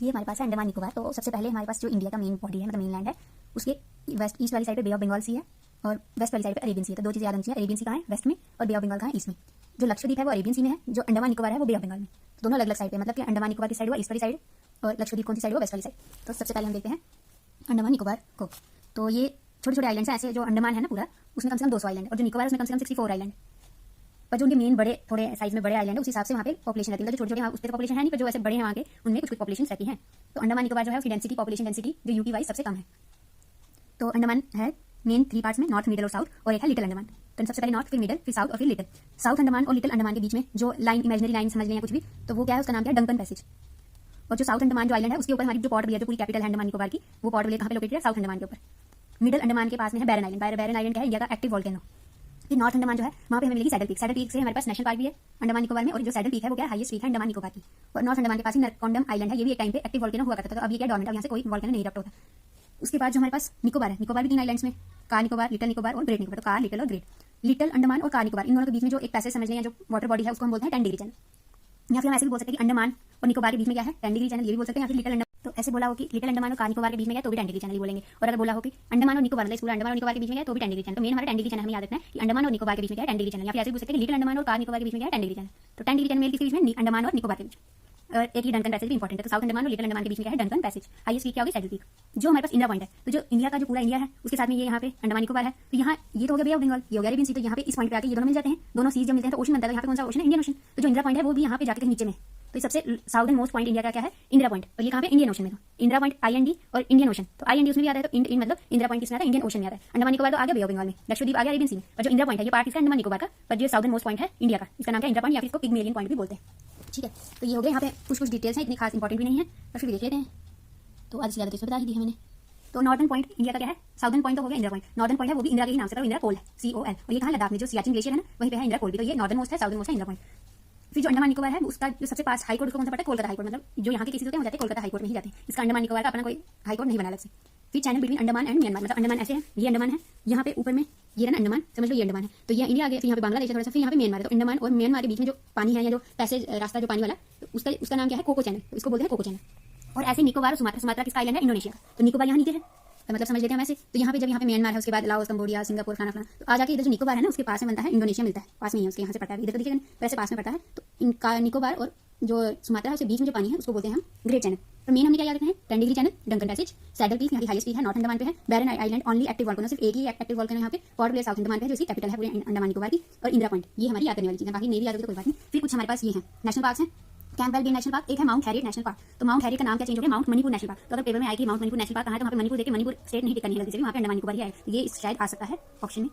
ये हमारे पास है अंडमान निकोबार। तो सबसे पहले हमारे पास जो इंडिया का मेन बॉडी है, मतलब मेन लैंड है, उसके वेस्ट ईस्ट वाली साइड पे बे ऑफ बंगाल सी है और वेस्ट वाली साइड पे अरेबियन सी है। तो दो चीज़ें याद रखनी चाहिए, अरेबियन सी कहाँ है, वेस्ट में, और बे ऑफ बंगाल कहाँ है, ईस्ट में। जो लक्षद्वीप है वो अरेबियन सी में है, जो अंडमान निकोबार है वो बे ऑफ बंगाल में। तो दोनों अलग अलग साइड पे, मतलब कि अंडमान निकोबार की साइड वो ईस्ट वाली साइड और लक्षद्वीप कौन सी साइड वो वेस्ट वाली साइड। तो सबसे पहले हम देखते हैं अंडमान निकोबार को। तो ये छोटे छोटे आइलैंड्स हैं ऐसे। जो अंडमान है ना पूरा, उसमें कम से कम 200 आइलैंड, और जो निकोबार है उसमें कम से कम 64 आइलैंड। पर जो उनके मेन बड़े थोड़े साइज में बड़े आइलैंड है, उस हिसाब से वहाँ पे पॉपुलेशन रहती है। मतलब जो छोटे छोटे उस पर पॉपुलेशन है नहीं, पर जो ऐसे बड़े हैं वहाँ के, उनमें कुछ कुछ पॉपुलेशन रहती है। तो अंडमान निकोबार जो है उसकी डेंसिटी, पॉपुलेशन डेंसिटी जो यूटी वाइज सबसे कम है। तो अंडमान है मेन 3 पार्ट्स में, नॉर्थ, मिडल और साउथ, और एक है लिटिल अंडमान। तो सबसे पहले नॉर्थ, फिर मिडल, फिर साउथ और फिर लिटिल। साउथ अंडमान और लिटिल अंडमान के बीच में जो लाइन, इमेजिनरी लाइन समझ लें कुछ भी, तो वो क्या है, उसका नाम क्या है, डंकन पैसेज। और जो साउथ अंडमान जो आइलैंड है उसके ऊपर हमारी जो पॉर्ट ब्लेयर, जो पूरी कैपिटल है अंडमान निकोबार की, वो पॉर्ट ब्लेयर कहाँ पे लोकेटेड है, साउथ अंडमान के ऊपर। मिडल अंडमान के पास में है बैरन आइलैंड। बैरन आइलैंड क्या है, इंडिया का एक्टिव वोल्केनो। फिर नॉर्थ अंडमान जो है वहाँ पे हमें मिलेगी सैडल पीक। सैडल पीक से हमारे पास नेशनल पार्क भी है अंडमान निकोबार में, और जो सैडल पीक है वो क्या है, हाईएस्ट पीक है अंडमान निकोबार की। और नॉर्थ अंडमान के पास ही नरकोंडम आइलैंड है, ये भी एक टाइम पे एक्टिव वोल्केनो हुआ करता था। तो अब ये क्या डोरमेंट है, यहाँ से कोई वोल्केनो नहीं इरप्ट होता। उसके बाद जो हमारे पास निकोबार है, निकोबार भी 3 आइलैंड्स में, कार निकोबार, लिटिल निकोबार और ग्रेट निकोबार। तो कार, लिटिल और ग्रेट। लिटिल अंडमान और कार निकोबार, इन दोनों के बीच में जो एक पैसेज समझ लें, जो वाटर बॉडी है, उसको हम बोलते हैं 10 डिग्री चैनल। या फिर हम ऐसे भी बोल सकते हैं कि अंडमान और निकोबार के बीच में क्या है, 10 डिग्री चैनल, ये भी बोल सकते हैं। या फिर लिटिल अंडमान, तो ऐसे बोला हो कि लिटिल अंडमान और कार निकोबार के बीच में क्या है, तो भी 10 डिग्री चैनल ही बोलेंगे। और अगर बोला हो कि अंडमान और निकोबार, पूरा अंडमान और निकोबार के बीच में क्या है, तो भी 10 डिग्री चैनल। तो मेन हमारा 10 डिग्री चैनल हमें याद रखना है कि अंडमान और निकोबार के बीच में क्या है, 10 डिग्री चैनल। या फिर ऐसे बोल सकते हैं कि लिटिल अंडमान और कार निकोबार के बीच में क्या है, 10 डिग्री चैनल। तो 10 डिग्री चैनल मेल किसके बीच में, अंडमान और निकोबार के बीच। और एक ही डंकन पैसेज भी इंपॉर्टेंट है। तो साउथ अंडमान और लिटिल अंडमान के बीच में क्या है, डंकन पैसेज। हाईएस्ट पीक क्या होगी, सैडल पीक। जो हमारे पास इंडिया पॉइंट है, तो जो इंडिया का जो पूरा इंडिया है उसके साथ में ये यहाँ पे अंडमान निकोबार है। तो यहाँ ये तो हो गया बे ऑफ बंगाल, ये हो गया अरेबियन सी। तो यहाँ पे इस पॉइंट पे आके ये दोनों मिल जाते हैं, दोनों सीज जब मिलते हैं तो ओशन बनता है। तो यहाँ पे कौन सा ओशन है, इंडियन ओशन। तो जो इंदिरा पॉइंट है वो भी यहाँ पे जाके कहीं नीचे में। तो सबसे साउदर्न मोस्ट पॉइंट इंडिया का क्या है, इंदिरा पॉइंट। और ये कहाँ पे, इंडियन ओशन में। तो इंदिरा पॉइंट IND और इंडियन ओशन। तो IND उसमें भी आता है, तो इन मतलब इंदिरा पॉइंट किसमें आता है, इंडियन ओशन में आता है। अंडमान निकोबार तो आ गया बे ऑफ बंगाल में, लक्षद्वीप आ गया अरेबियन सी में। और जो इंदिरा पॉइंट है ये पार्ट इसका अंडमान निकोबार का, पर जो साउदर्न मोस्ट पॉइंट है इंडिया का, इसका नाम क्या है, इंदिरा पॉइंट, या फिर इसको पिग्मेलियन पॉइंट भी बोलते हैं। ठीक है, तो ये हो गया। यहाँ पे कुछ डिटेल्स हैं, इतनी खास इंपॉर्टेंट भी नहीं है, पर फिर देख लेते हैं। तो आज से ज़्यादा तो इसमें बता ही दी है मैंने। तो नॉर्दर्न पॉइंट इंडिया का क्या है, साउदर्न पॉइंट तो हो गया इंदिरा पॉइंट। नॉर्दर्न पॉइंट है वो भी इंदिरा के ही नाम से, इंदिरा कोल है, COL। और ये कहाँ, लद्दाख में, जो सियाचिन ग्लेशियर है ना, वहीं पे है इंदिरा कोल भी। तो ये नॉर्दर्न मोस्ट है, साउदर्न मोस्ट है इंदिरा पॉइंट। फिर जो अंडमान निकोबार है उसका जो सबसे पास हाई कोर्ट उसको कौन सा पड़ता है, कोलकाता हाई कोर्ट। मतलब जो यहाँ के केसेस होते हैं वो जाते हैं कोलकाता हाई कोर्ट में ही जाते हैं। इसका अंडमान निकोबार का अपना कोई हाई कोर्ट नहीं बना अलग से। फिर channel between Andaman and Myanmar, मतलब अंडमान ऐसे है, ये अंडमान है, यहाँ पे ऊपर में ये ना अंडमान, समझ लो ये अंडमान है। तो ये इंडिया आ गया, फिर यहाँ पे बांग्लादेश है थोड़ा सा, फिर यहाँ पे म्यांमार है। तो अंडमान और म्यांमार के बीच में जो पानी है, या जो पैसेज रास्ता जो पानी वाला, तो उसका नाम क्या है, कोको चैनल। तो इसको बोलते हैं कोको चैनल। और ऐसे निकोबार और सुमात्रा, सुमात्रा किसका आइलैंड है, इंडोनेशिया का। तो निकोबार यहाँ नीचे है, तो मतलब समझ लेते हैं वैसे। तो यहाँ पे जब यहाँ पे म्यांमार है, उसके बाद लाओस, कंबोडिया, सिंगापुर, खाना, तो आ जाके इधर जो निकोबार है ना, उसके पास में बनता है इंडोनेशिया, मिलता है पास में ही है उसके, यहाँ से पड़ता है, इधर तो देखिएगा वैसे पास में पड़ता है। तो इनका निकोबार और जो सुमात्रा है उसके बीच में जो पानी है उसको बोलते हैं हम ग्रेट चैनल। तो मेन हमने क्या याद रखना है, 10 degree channel, Duncan passage, saddle peak यहाँ की हाईएस्ट पीक है, नॉर्थ अंडमान पे है। बैरन आइलैंड ओनली एक्टिव वोल्केनो, सिर्फ एक ही एक्टिव वोल्केनो यहाँ पे। पॉर्ट ब्लेयर साउथ अंडमान पे है, जो इसकी कैपिटल है पूरे अंडमान निकोबार की। और इंदिरा पॉइंट, ये हमारी याद करने वाली चीज़ है, बाकी नहीं भी याद होगी तो कोई बात नहीं। फिर कुछ हमारे पास ये है नेशनल पार्क है, कैंपबेल बे नेशनल पार्क, एक है माउंट हैरियट नेशनल पार्क। तो माउंट हैरियट का नाम क्या चेंज हो गया, माउंट मणिपुर नेशनल पार्क। तो अगर पेपर में आएगी माउंट मणिपुर नेशनल पार्क कहाँ है, तो वहाँ पे मणिपुर देके मणिपुर स्टेट नहीं टिक करनी है गलती से भी, वहाँ पे अंडमान निकोबार ही आए। ये शायद आ सकता है ऑप्शन में,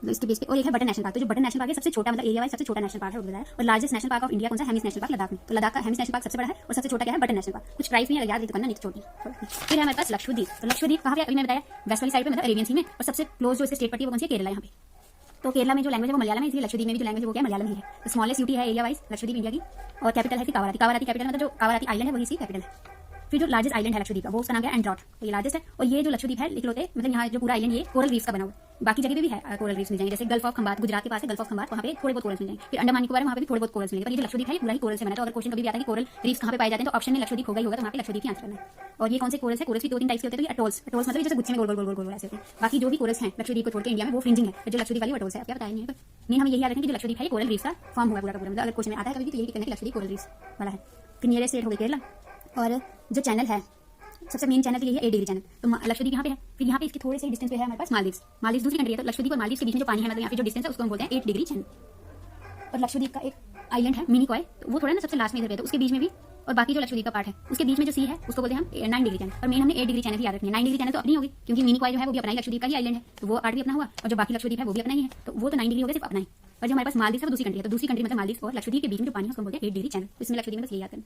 तो इसके बेस पे। और एक है बटन नेशनल पार्क। तो जो बटन नेशनल पार्क है सबसे छोटा, मतलब एरिया वाइज सबसे छोटा नेशनल पार्क है, वो बताया। और largest national park of India कौन सा, हेमिस नेशनल पार्क, लद्दाख में। तो लद्दाख का हेमिस नेशनल पार्क सबसे बड़ा है, और सबसे छोटा क्या है, बटन नेशनल पार्क। कुछ प्राइस नहीं है, याद करना, नहीं तो छोटी। फिर है हमारे पास लक्षद्वीप। तो लक्षद्वीप कहाँ पे, अभी मैंने बताया वेस्ट वाली साइड पे, मतलब अरेबियन सी में। और सबसे क्लोज जो इसके स्टेट पड़ती है वो कौन सी है, केरला। यहाँ पे तो केरला में जो लैंग्वेज है वो मलयालम है, इसलिए लक्षद्वीप में भी जो लैंग्वेज वो क्या है, मलयालम ही है। तो स्मॉलेस्ट यूटी है एरिया वाइज लक्षद्वीप इंडिया की। और कैपिटल है कावराती। कावराती कैपिटल मतलब जो कावराती आइलैंड है वही इसकी कैपिटल है। फिर जो लार्जेस्ट आइलैंड है लक्षद्वीप का, वो उसका नाम क्या है, एंड्रॉट। तो ये लार्जेस्ट है। और ये जो लक्षद्वीप है इकलौते, मतलब यहाँ जो पूरा आइलैंड ये कोरल रीफ्स का बना हुआ है। बाकी जगह पे भी है कोरल रीफ्स मिल जाएंगे, जैसे गल्फ ऑफ खंबात, गुजरात के पास है गल्फ ऑफ खंबात, वहाँ पे थोड़े बहुत कोरल्स मिल जाएंगे। फिर अंडमान निकोबार वहाँ पे भी थोड़े बहुत कोरल्स मिलेंगे। पर ये जो लक्षद्वीप है ये पूरा ही कोरल से बना है। तो अगर क्वेश्चन कभी भी आता है कि कोरल रीफ्स कहाँ पे पाए जाते हैं, तो ऑप्शन में लक्षद्वीप होगा ही होगा, तो वहाँ पे लक्षद्वीप ही आंसर करना है। और ये कौन से कोरल्स है, कोरल्स भी 2-3 टाइप्स के होते हैं। तो अटोल्स, अटोल्स मतलब जैसे गुच्छे में गोल गोल गोल गोल ऐसे होते हैं। बाकी जो भी कोरल्स हैं लक्षद्वीप को छोड़ के इंडिया में, वो फ्रिंजिंग है। जो लक्षद्वीप वाली अटोल्स है, क्या बताया नहीं है, मेन हमें यही याद रखें कि जो लक्षद्वीप है ये कोरल रीफ्स का फॉर्म हुआ पूरा का पूरा। मतलब अगर क्वेश्चन में आता है कभी भी तो यही कहना है कि लक्षद्वीप कोरल रीफ्स वाला है। फिर नियरेस्ट स्टेट हो गई केरला। और जो चैनल है, सबसे मेन चैनल तो यही है 8 डिग्री चैनल। तो लक्षद्वीप यहाँ पे है। फिर यहाँ पे इसके थोड़े से डिस्टेंस पे है हमारे पास मालदीव्स। मालदीव्स दूसरी कंट्री है। तो लक्षद्वीप और मालदीव्स के बीच में जो पानी है, मतलब यहाँ पे जो डिस्टेंस है उसको हम बोलते हैं 8 डिग्री चैनल। और लक्षद्वीप का एक आइलैंड है मिनिकॉय, तो वो थोड़ा ना सबसे लास्ट में इधर पे, तो उसके बीच में भी। और बाकी जो लक्षद्वीप का पार्ट है उसके बीच में जो सी है उसको बोलते हैं हम 9 डिग्री चैनल। और मेन हमने 8 डिग्री चैनल ही याद रखनी है। 9 डिग्री चैनल तो अपनी होगी, क्योंकि मिनिकॉय जो है वो भी अपना ही लक्षद्वीप का ही आइलैंड है, तो वो पार्ट भी अपना हुआ। और जो बाकी लक्षद्वीप है वो भी अपना ही है, तो वो तो 9 डिग्री हो गया सिर्फ अपना ही। और जो हमारे पास मालदीव है वो दूसरी कंट्री है। तो दूसरी कंट्री मतलब मालदीव और लक्षद्वीप के बीच में जो पानी है उसको बोलते हैं 8 डिग्री चैनल। इसमें लक्षद्वीप में बस ये याद करना।